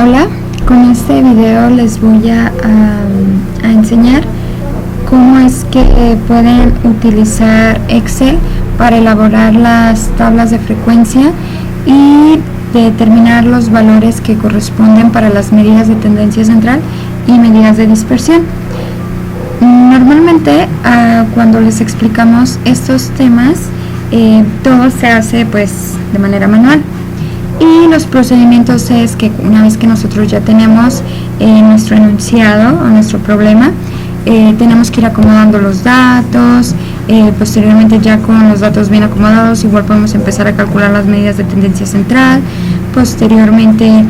Hola, con este video les voy a enseñar cómo es que pueden utilizar Excel para elaborar las tablas de frecuencia y determinar los valores que corresponden para las medidas de tendencia central y medidas de dispersión. Normalmente cuando les explicamos estos temas todo se hace pues de manera manual. Y los procedimientos es que una vez que nosotros ya tenemos nuestro enunciado o nuestro problema, tenemos que ir acomodando los datos. Posteriormente, ya con los datos bien acomodados, igual podemos empezar a calcular las medidas de tendencia central. Posteriormente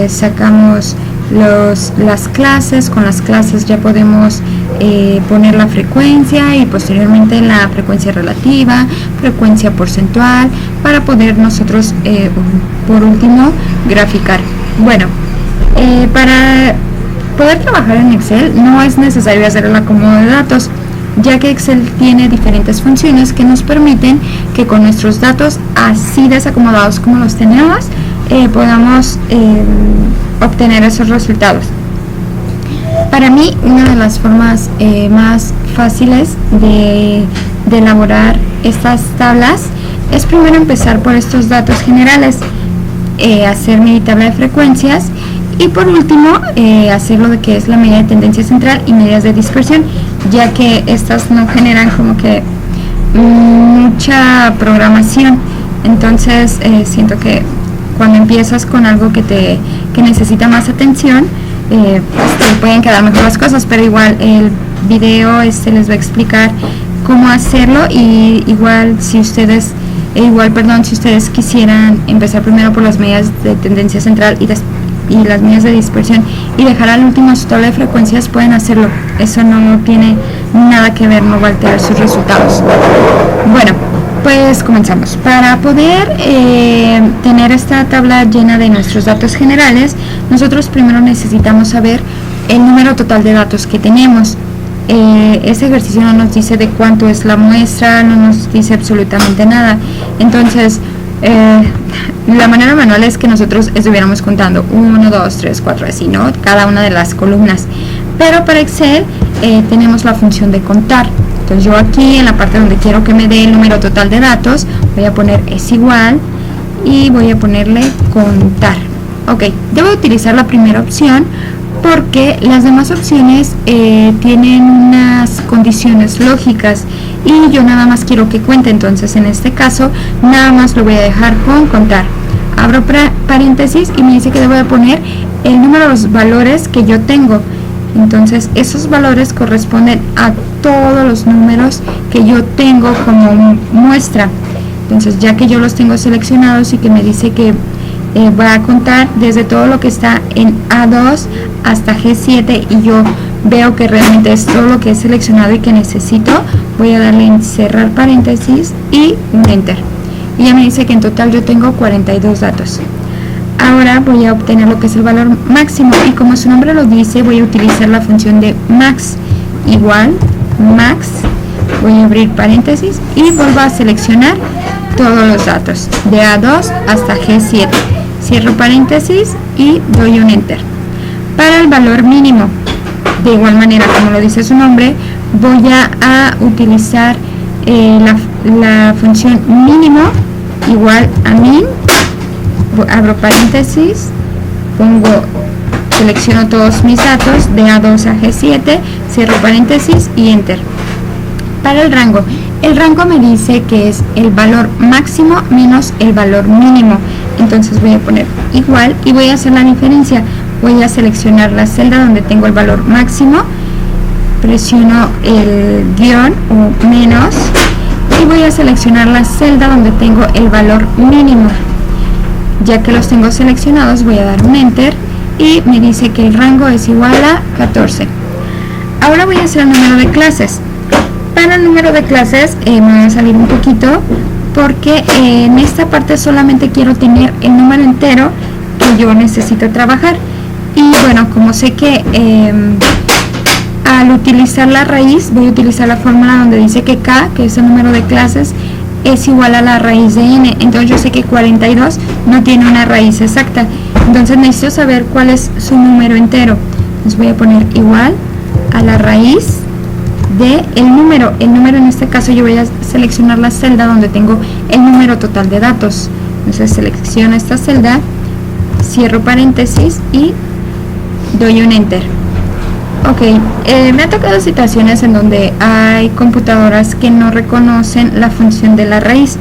sacamos las clases. Con las clases ya podemos poner la frecuencia y posteriormente la frecuencia relativa, frecuencia porcentual, para poder nosotros por último graficar. Bueno, para poder trabajar en Excel no es necesario hacer el acomodo de datos, ya que Excel tiene diferentes funciones que nos permiten que con nuestros datos así desacomodados como los tenemos podamos obtener esos resultados. Para mí, una de las formas más fáciles de elaborar estas tablas es primero empezar por estos datos generales, hacer mi tabla de frecuencias y por último hacer lo de que es la medida de tendencia central y medidas de dispersión, ya que estas no generan como que mucha programación. Entonces siento que cuando empiezas con algo que necesita más atención, pues te pueden quedar mejor las cosas, pero igual el video les va a explicar cómo hacerlo. Y si ustedes quisieran empezar primero por las medidas de tendencia central y las medidas de dispersión y dejar al último su tabla de frecuencias, pueden hacerlo. Eso no tiene nada que ver, no va a alterar sus resultados. Bueno, pues comenzamos. Para poder tener esta tabla llena de nuestros datos generales, nosotros primero necesitamos saber el número total de datos que tenemos. Este ejercicio no nos dice de cuánto es la muestra, no nos dice absolutamente nada. Entonces la manera manual es que nosotros estuviéramos contando 1, 2, 3, 4, así, ¿no? Cada una de las columnas. Pero para Excel tenemos la función de contar. Entonces yo aquí en la parte donde quiero que me dé el número total de datos, voy a poner es igual y voy a ponerle contar. Ok, debo utilizar la primera opción porque las demás opciones tienen unas condiciones lógicas y yo nada más quiero que cuente. Entonces en este caso nada más lo voy a dejar con contar. Abro paréntesis y me dice que debo de poner el número de los valores que yo tengo. Entonces esos valores corresponden a todos los números que yo tengo como muestra. Entonces ya que yo los tengo seleccionados y que me dice que va a contar desde todo lo que está en A2 hasta G7 y yo veo que realmente es todo lo que he seleccionado y que necesito, voy a darle en cerrar paréntesis y un enter. Y ya me dice que en total yo tengo 42 datos. Ahora voy a obtener lo que es el valor máximo y como su nombre lo dice, voy a utilizar la función de max. Igual, max, voy a abrir paréntesis y vuelvo a seleccionar todos los datos de A2 hasta G7. Cierro paréntesis y doy un enter. Para el valor mínimo, de igual manera como lo dice su nombre, voy a utilizar la función mínimo igual a min. Abro paréntesis, selecciono todos mis datos de A2 a G7, cierro paréntesis y enter. Para el rango me dice que es el valor máximo menos el valor mínimo. Entonces voy a poner igual y voy a hacer la diferencia. Voy a seleccionar la celda donde tengo el valor máximo, presiono el guión o menos y voy a seleccionar la celda donde tengo el valor mínimo. Ya que los tengo seleccionados, voy a dar un enter y me dice que el rango es igual a 14. Ahora voy a hacer el número de clases. Para el número de clases me voy a salir un poquito porque en esta parte solamente quiero tener el número entero que yo necesito trabajar. Y bueno, como sé que al utilizar la raíz voy a utilizar la fórmula donde dice que K, que es el número de clases, es igual a la raíz de n. Entonces yo sé que 42 no tiene una raíz exacta. Entonces necesito saber cuál es su número entero. Entonces voy a poner igual a la raíz de el número. El número en este caso yo voy a seleccionar la celda donde tengo el número total de datos. Entonces selecciono esta celda, cierro paréntesis y doy un enter. Ok, me ha tocado situaciones en donde hay computadoras que no reconocen la función de la raíz.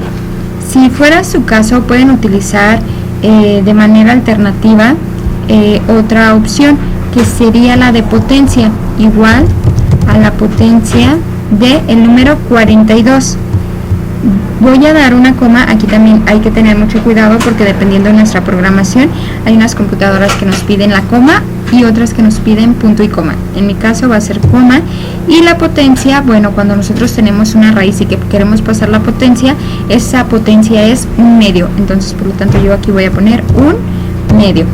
Si fuera su caso, pueden utilizar de manera alternativa otra opción, que sería la de potencia, igual a la potencia de el número 42. Voy a dar una coma. Aquí también hay que tener mucho cuidado porque dependiendo de nuestra programación hay unas computadoras que nos piden la coma y otras que nos piden punto y coma. En mi caso va a ser coma. Y la potencia, bueno, cuando nosotros tenemos una raíz y que queremos pasar la potencia, esa potencia es un medio. Entonces por lo tanto yo aquí voy a poner un medio,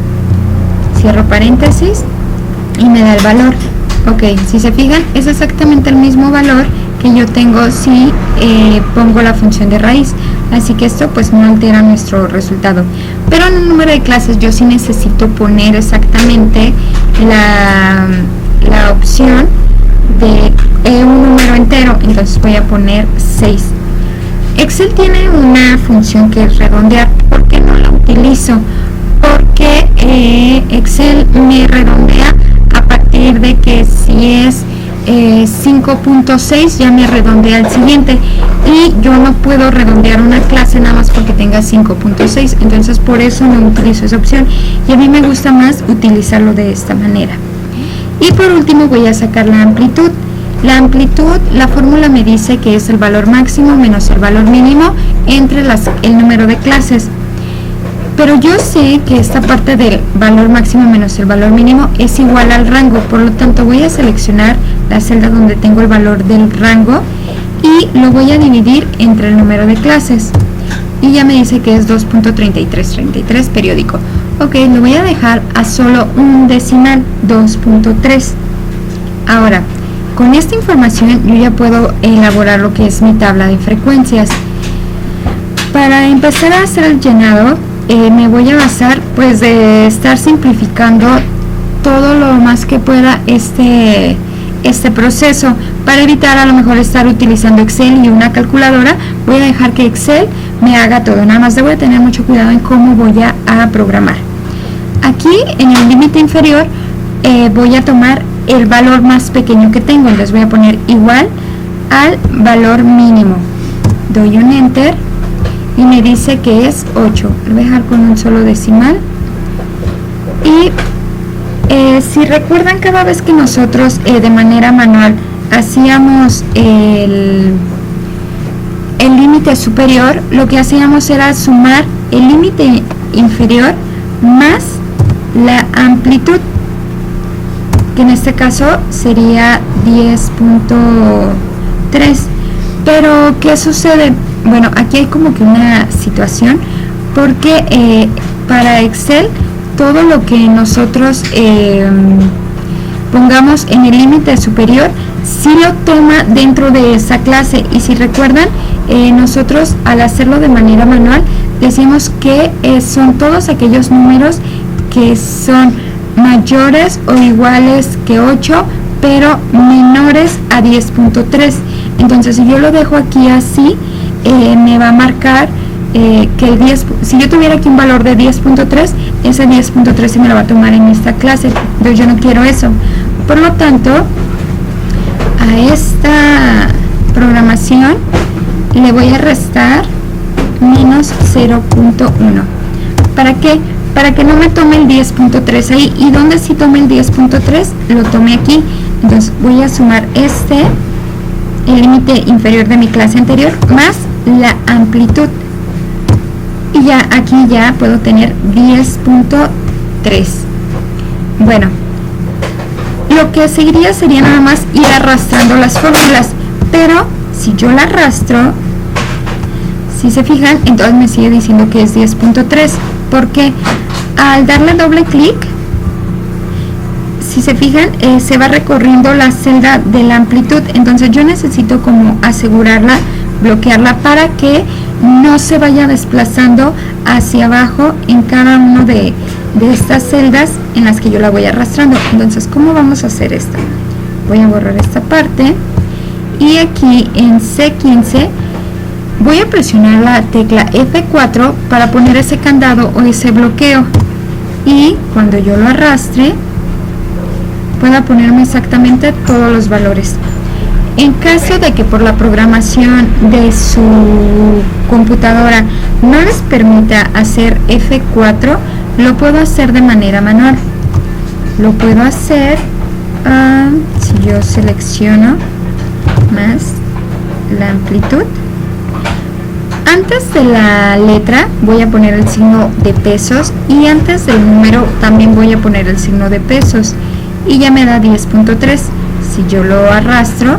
cierro paréntesis y me da el valor. Ok, si se fijan es exactamente el mismo valor que yo tengo si pongo la función de raíz, así que esto pues no altera nuestro resultado. Pero en el número de clases yo sí necesito poner exactamente la opción de un número entero, entonces voy a poner 6. Excel tiene una función que es redondear. ¿Por qué no la utilizo? Porque Excel me redondea a partir de que si es 5.6 ya me redondea al siguiente, y yo no puedo redondear una clase nada más porque tenga 5.6, entonces por eso no utilizo esa opción y a mí me gusta más utilizarlo de esta manera. Y por último voy a sacar la amplitud. La amplitud, la fórmula me dice que es el valor máximo menos el valor mínimo entre el número de clases. Pero yo sé que esta parte del valor máximo menos el valor mínimo es igual al rango, por lo tanto voy a seleccionar la celda donde tengo el valor del rango y lo voy a dividir entre el número de clases. Y ya me dice que es 2.3333 periódico. Ok, lo voy a dejar a solo un decimal, 2.3. Ahora, con esta información yo ya puedo elaborar lo que es mi tabla de frecuencias. Para empezar a hacer el llenado, me voy a basar pues de estar simplificando todo lo más que pueda este proceso. Para evitar a lo mejor estar utilizando Excel y una calculadora, voy a dejar que Excel me haga todo. Nada más debo de tener mucho cuidado en cómo voy a programar. Aquí en el límite inferior voy a tomar el valor más pequeño que tengo, entonces voy a poner igual al valor mínimo, doy un enter y me dice que es 8. Lo voy a dejar con un solo decimal. Y si recuerdan, cada vez que nosotros de manera manual hacíamos el límite superior, lo que hacíamos era sumar el límite inferior más la amplitud, que en este caso sería 10.3. Pero ¿qué sucede? Bueno, aquí hay como que una situación, porque para Excel todo lo que nosotros pongamos en el límite superior sí lo toma dentro de esa clase. Y si recuerdan, nosotros al hacerlo de manera manual decimos que son todos aquellos números que son mayores o iguales que 8 pero menores a 10.3. entonces si yo lo dejo aquí así, me va a marcar que el 10, si yo tuviera aquí un valor de 10.3, ese 10.3 se me lo va a tomar en esta clase. Entonces yo no quiero eso. Por lo tanto, a esta programación le voy a restar menos 0.1. ¿Para qué? Para que no me tome el 10.3 ahí. ¿Y dónde sí tome el 10.3? Lo tomé aquí. Entonces voy a sumar el límite inferior de mi clase anterior más la amplitud. Y ya aquí ya puedo tener 10.3. Bueno, lo que seguiría sería nada más ir arrastrando las fórmulas, pero si yo la arrastro, si se fijan, entonces me sigue diciendo que es 10.3, porque al darle doble clic, si se fijan, se va recorriendo la celda de la amplitud. Entonces yo necesito como asegurarla bloquearla para que no se vaya desplazando hacia abajo en cada uno de estas celdas en las que yo la voy arrastrando. Entonces, ¿cómo vamos a hacer esto? Voy a borrar esta parte y aquí en C15 voy a presionar la tecla F4 para poner ese candado o ese bloqueo, y cuando yo lo arrastre pueda ponerme exactamente todos los valores. En caso de que por la programación de su computadora no les permita hacer F4, lo puedo hacer de manera manual. Lo puedo hacer si yo selecciono más la amplitud. Antes de la letra voy a poner el signo de pesos, y antes del número también voy a poner el signo de pesos, y ya me da 10.3. Si yo lo arrastro,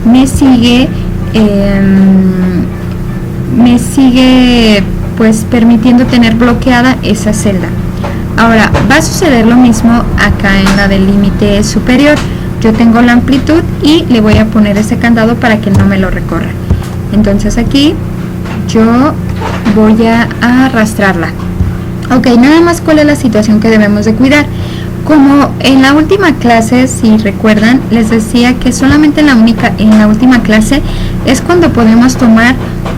me sigue pues permitiendo tener bloqueada esa celda. Ahora va a suceder lo mismo acá en la del límite superior. Yo tengo la amplitud y le voy a poner ese candado para que no me lo recorra. Entonces aquí yo voy a arrastrarla. Ok, nada más, ¿cuál es la situación que debemos de cuidar? Como en la última clase, si recuerdan, les decía que solamente en la última clase es cuando podemos tomar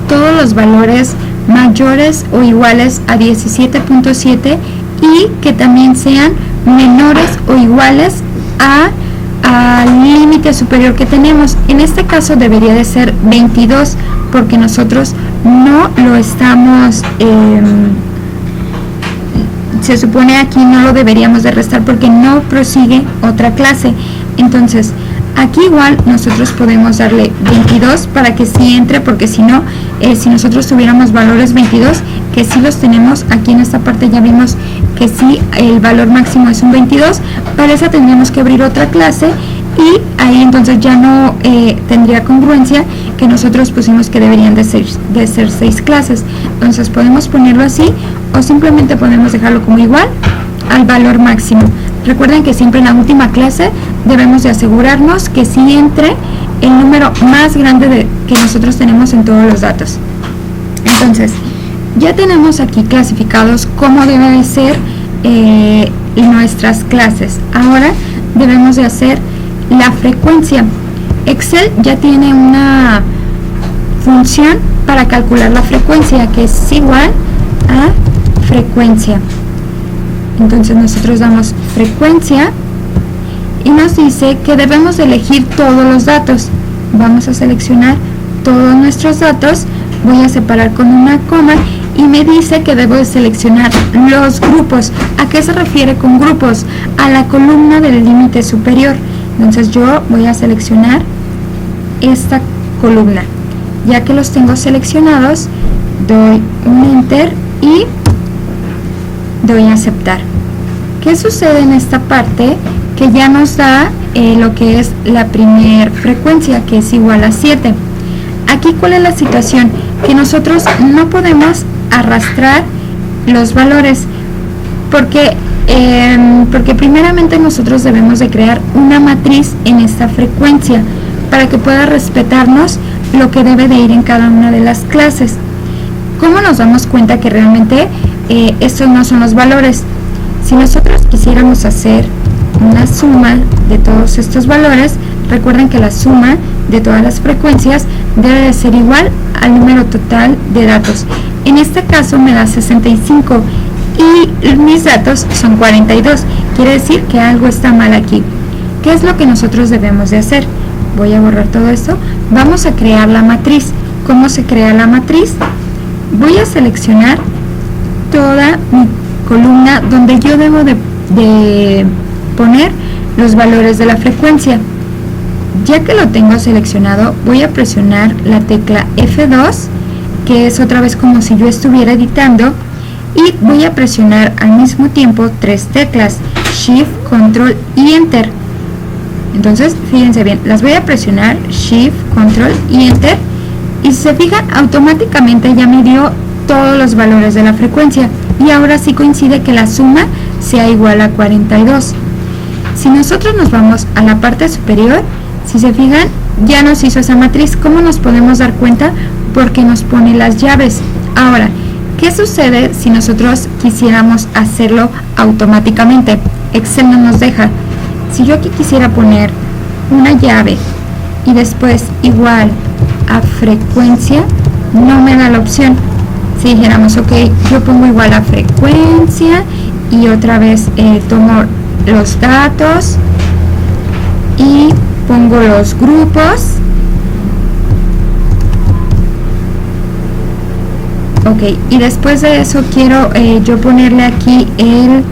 todos los valores mayores o iguales a 17.7 y que también sean menores o iguales al límite superior que tenemos. En este caso debería de ser 22, porque nosotros no lo estamos, se supone aquí no lo deberíamos de restar porque no prosigue otra clase. Entonces aquí igual nosotros podemos darle 22 para que sí entre, porque si no, si nosotros tuviéramos valores 22, que sí los tenemos, aquí en esta parte ya vimos que sí, el valor máximo es un 22, para eso tendríamos que abrir otra clase, y ahí entonces ya no tendría congruencia que nosotros pusimos que deberían de ser 6 clases. Entonces podemos ponerlo así, o simplemente podemos dejarlo como igual al valor máximo. Recuerden que siempre en la última clase debemos de asegurarnos que sí entre el número más grande que nosotros tenemos en todos los datos. Entonces ya tenemos aquí clasificados cómo deben de ser nuestras clases. Ahora debemos de hacer la frecuencia. Excel ya tiene una función para calcular la frecuencia, que es igual a frecuencia. Entonces nosotros damos frecuencia y nos dice que debemos de elegir todos los datos. Vamos a seleccionar todos nuestros datos, voy a separar con una coma y me dice que debo de seleccionar los grupos. ¿A qué se refiere con grupos? A la columna del límite superior. Entonces yo voy a seleccionar esta columna. Ya que los tengo seleccionados, doy un enter y doy a aceptar. ¿Qué sucede en esta parte? Que ya nos da lo que es la primer frecuencia, que es igual a 7. Aquí, ¿cuál es la situación? Que nosotros no podemos arrastrar los valores porque primeramente nosotros debemos de crear una matriz en esta frecuencia para que pueda respetarnos lo que debe de ir en cada una de las clases. ¿Cómo nos damos cuenta que realmente estos no son los valores? Si nosotros quisiéramos hacer una suma de todos estos valores, recuerden que la suma de todas las frecuencias debe de ser igual al número total de datos. En este caso me da 65 y mis datos son 42. Quiere decir que algo está mal aquí. ¿Qué es lo que nosotros debemos de hacer? Voy a borrar todo esto. Vamos a crear la matriz. ¿Cómo se crea la matriz? Voy a seleccionar toda mi columna donde yo debo de poner los valores de la frecuencia. Ya que lo tengo seleccionado, voy a presionar la tecla F2, que es otra vez como si yo estuviera editando, y voy a presionar al mismo tiempo 3 teclas, Shift, Control y Enter. Entonces, fíjense bien, las voy a presionar Shift, Control y Enter, y si se fijan, automáticamente ya me dio todos los valores de la frecuencia, y ahora sí coincide que la suma sea igual a 42. Si nosotros nos vamos a la parte superior, si se fijan, ya nos hizo esa matriz. ¿Cómo nos podemos dar cuenta? Porque nos pone las llaves. Ahora, ¿qué sucede si nosotros quisiéramos hacerlo automáticamente? Excel no nos deja. Si yo aquí quisiera poner una llave y después igual a frecuencia, no me da la opción. Si dijéramos, ok, yo pongo igual a frecuencia y otra vez tomo los datos y pongo los grupos. Ok, y después de eso quiero yo ponerle aquí el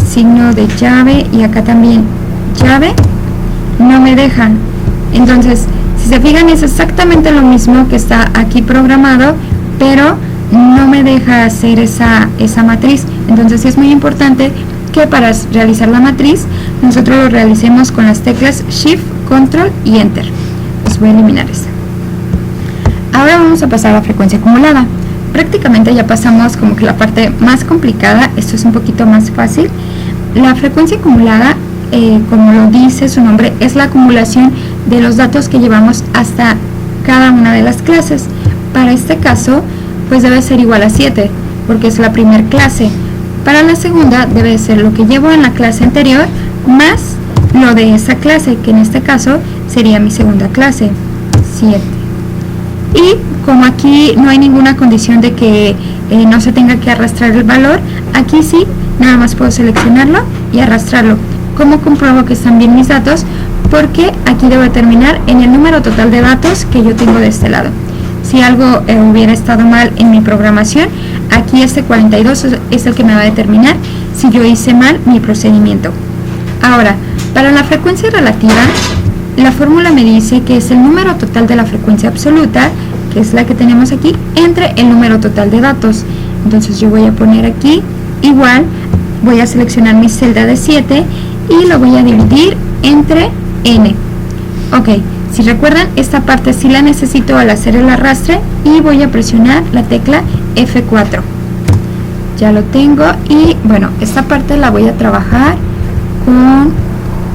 signo de llave y acá también llave. No me dejan. Entonces, si se fijan, es exactamente lo mismo que está aquí programado, pero no me deja hacer esa matriz. Entonces es muy importante que para realizar la matriz nosotros lo realicemos con las teclas Shift, Control y Enter. Les voy a eliminar esa. Ahora vamos a pasar a la frecuencia acumulada. Prácticamente ya pasamos como que la parte más complicada. Esto es un poquito más fácil. La frecuencia acumulada, como lo dice su nombre, es la acumulación de los datos que llevamos hasta cada una de las clases. Para este caso, pues debe ser igual a 7, porque es la primera clase. Para la segunda debe ser lo que llevo en la clase anterior más lo de esa clase, que en este caso sería mi segunda clase, 7. Y como aquí no hay ninguna condición de que no se tenga que arrastrar el valor, aquí sí, nada más puedo seleccionarlo y arrastrarlo. ¿Cómo compruebo que están bien mis datos? Porque aquí debo determinar en el número total de datos que yo tengo de este lado. Si algo hubiera estado mal en mi programación, aquí este 42 es el que me va a determinar si yo hice mal mi procedimiento. Ahora, para la frecuencia relativa, la fórmula me dice que es el número total de la frecuencia absoluta, que es la que tenemos aquí, entre el número total de datos. Entonces yo voy a poner aquí, igual, voy a seleccionar mi celda de 7 y lo voy a dividir entre n. Ok. Si recuerdan, esta parte sí la necesito al hacer el arrastre y voy a presionar la tecla F4. Ya lo tengo y bueno, esta parte la voy a trabajar con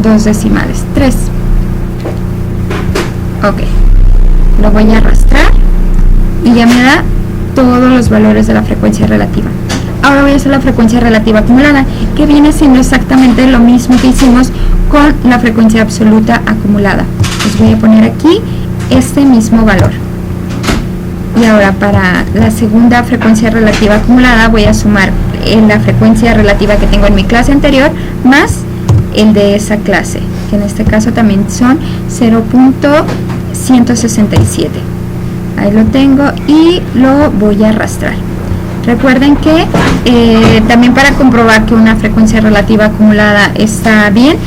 2 decimales, 3. Ok, lo voy a arrastrar y ya me da todos los valores de la frecuencia relativa. Ahora voy a hacer la frecuencia relativa acumulada, que viene siendo exactamente lo mismo que hicimos con la frecuencia absoluta acumulada. Les voy a poner aquí este mismo valor. Y ahora para la segunda frecuencia relativa acumulada voy a sumar la frecuencia relativa que tengo en mi clase anterior más el de esa clase, que en este caso también son 0.167. Ahí lo tengo y lo voy a arrastrar. Recuerden que también para comprobar que una frecuencia relativa acumulada está bien,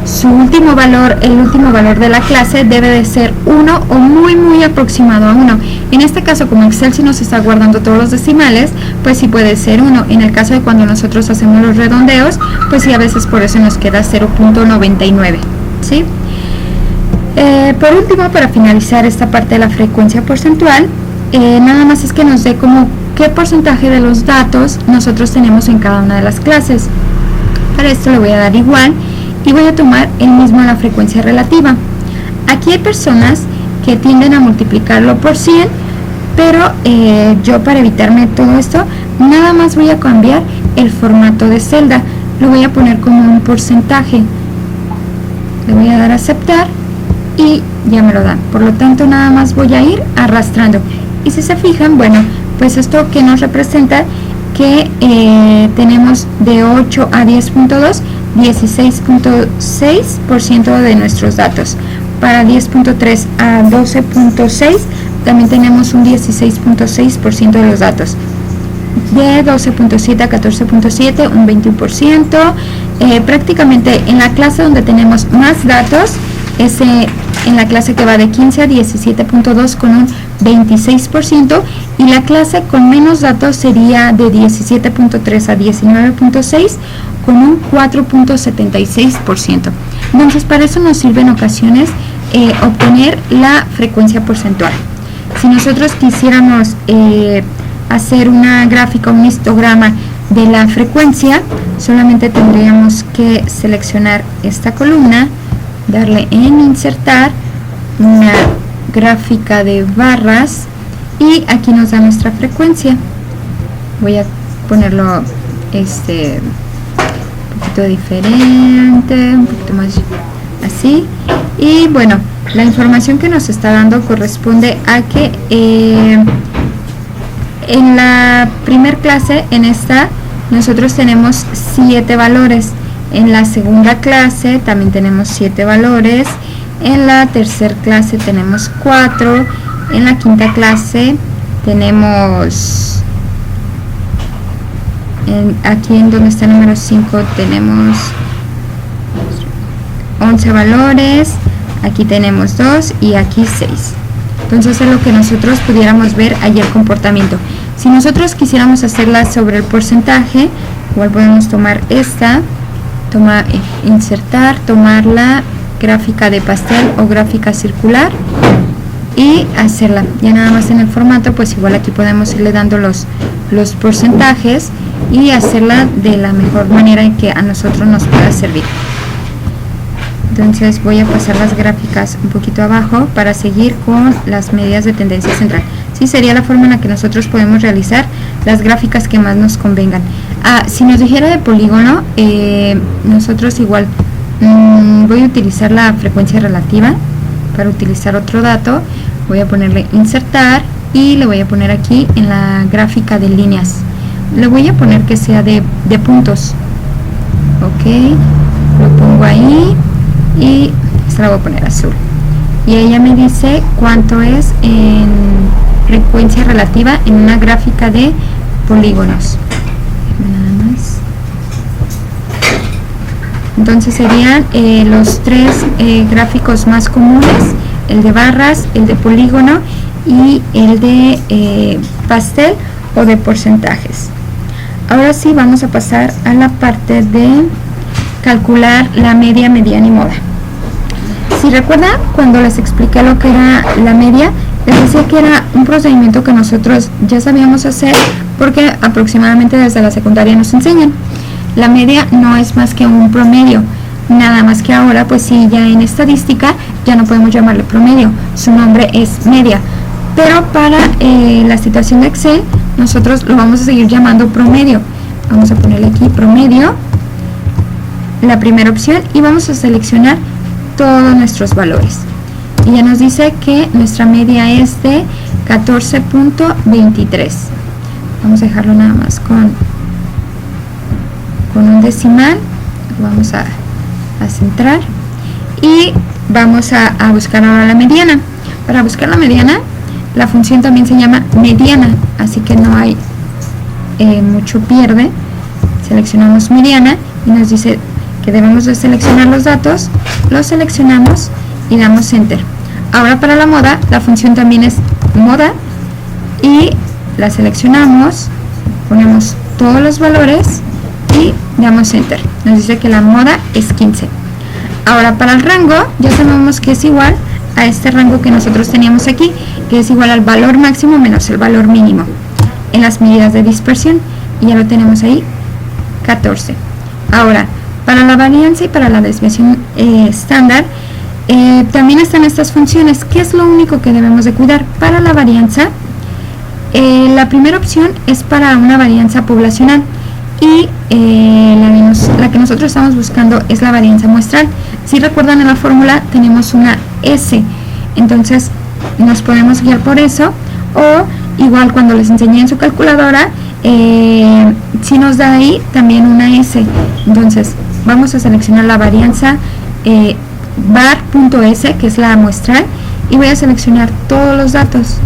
su último valor, el último valor de la clase debe de ser 1 o muy aproximado a 1. En este caso, como Excel sí nos está guardando todos los decimales, pues sí puede ser 1. En el caso de cuando nosotros hacemos los redondeos, pues sí, a veces por eso nos queda 0.99, ¿sí? Por último, para finalizar esta parte de la frecuencia porcentual, nada más es que nos dé como qué porcentaje de los datos nosotros tenemos en cada una de las clases. Para esto le voy a dar igual y voy a tomar el mismo en la frecuencia relativa. Aquí hay personas que tienden a multiplicarlo por 100, pero yo, para evitarme todo esto, nada más voy a cambiar el formato de celda. Lo voy a poner como un porcentaje. Le voy a dar a aceptar y ya me lo dan. Por lo tanto, nada más voy a ir arrastrando. Y si se fijan, bueno, pues esto que nos representa que tenemos de 8 a 10.2, 16.6% de nuestros datos. Para 10.3 a 12.6 también tenemos un 16.6% de los datos. De 12.7 a 14.7 un 21%. Prácticamente en la clase donde tenemos más datos es en la clase que va de 15 a 17.2 con un 26%, y la clase con menos datos sería de 17.3 a 19.6 con un 4.76%. Entonces, para eso nos sirve en ocasiones obtener la frecuencia porcentual. Si nosotros quisiéramos hacer una gráfica, un histograma de la frecuencia, solamente tendríamos que seleccionar esta columna, darle en insertar una gráfica de barras y aquí nos da nuestra frecuencia. Voy a ponerlo un poquito diferente, un poquito más así. Y bueno, la información que nos está dando corresponde a que en la primer clase, en esta, nosotros tenemos 7 valores. En la segunda clase también tenemos 7 valores. En la tercera clase tenemos 4. En la quinta clase tenemos, aquí en donde está el número 5, tenemos 11 valores. Aquí tenemos 2 y aquí 6. Entonces es lo que nosotros pudiéramos ver allí el comportamiento. Si nosotros quisiéramos hacerla sobre el porcentaje, igual podemos tomar esta, insertar, tomar la gráfica de pastel o gráfica circular y hacerla. Ya nada más en el formato, pues igual aquí podemos irle dando los porcentajes y hacerla de la mejor manera en que a nosotros nos pueda servir. Entonces voy a pasar las gráficas un poquito abajo para seguir con las medidas de tendencia central. Sí, sería la forma en la que nosotros podemos realizar las gráficas que más nos convengan. Si nos dijera de polígono, nosotros igual voy a utilizar la frecuencia relativa para utilizar otro dato. Voy a ponerle insertar y le voy a poner aquí en la gráfica de líneas. Le voy a poner que sea de puntos. Ok, lo pongo ahí. Y esta la voy a poner azul y ella me dice cuánto es en frecuencia relativa en una gráfica de polígonos. Nada más. Entonces serían los 3 gráficos más comunes: el de barras, el de polígono y el de pastel o de porcentajes. Ahora sí vamos a pasar a la parte de calcular la media, mediana y moda. Si recuerdan, cuando les expliqué lo que era la media, les decía que era un procedimiento que nosotros ya sabíamos hacer porque aproximadamente desde la secundaria nos enseñan. La media no es más que un promedio, nada más que ahora, pues sí, ya en estadística ya no podemos llamarle promedio, su nombre es media, pero para la situación de Excel nosotros lo vamos a seguir llamando promedio. Vamos a ponerle aquí promedio, la primera opción, y vamos a seleccionar todos nuestros valores y ya nos dice que nuestra media es de 14.23. vamos a dejarlo nada más con un decimal. Vamos a centrar y vamos a buscar ahora la mediana. Para buscar la mediana, la función también se llama mediana, así que no hay mucho pierde. Seleccionamos mediana y nos dice que debemos de seleccionar los datos, los seleccionamos y damos enter. Ahora para la moda, la función también es moda y la seleccionamos, ponemos todos los valores y damos enter. Nos dice que la moda es 15. Ahora para el rango, ya sabemos que es igual a este rango que nosotros teníamos aquí, que es igual al valor máximo menos el valor mínimo en las medidas de dispersión, y ya lo tenemos ahí, 14. Ahora para la varianza y para la desviación estándar, también están estas funciones. ¿Qué es lo único que debemos de cuidar? Para la varianza, la primera opción es para una varianza poblacional y la que nosotros estamos buscando es la varianza muestral. Si recuerdan, en la fórmula tenemos una S, entonces nos podemos guiar por eso, o igual cuando les enseñé en su calculadora, si nos da ahí también una S. Entonces vamos a seleccionar la varianza var.s, que es la muestral, y voy a seleccionar todos los datos.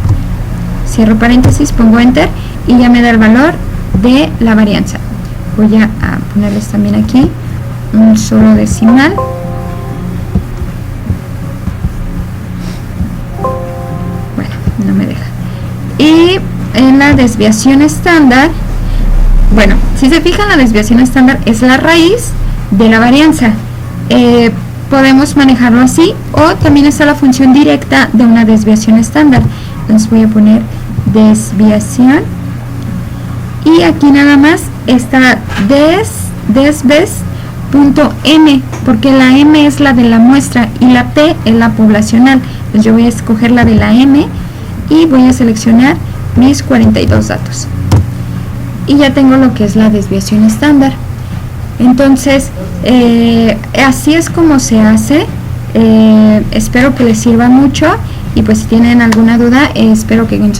Cierro paréntesis, pongo enter y ya me da el valor de la varianza. Voy a ponerles también aquí un solo decimal. Bueno, no me deja. Y en la desviación estándar, bueno, si se fijan, la desviación estándar es la raíz de la varianza. Podemos manejarlo así, o también está la función directa de una desviación estándar. Entonces voy a poner desviación y aquí nada más está desves punto M, porque la M es la de la muestra y la P es la poblacional. Entonces yo voy a escoger la de la M y voy a seleccionar mis 42 datos. Y ya tengo lo que es la desviación estándar. Entonces, así es como se hace. Espero que les sirva mucho y pues si tienen alguna duda, espero que en sus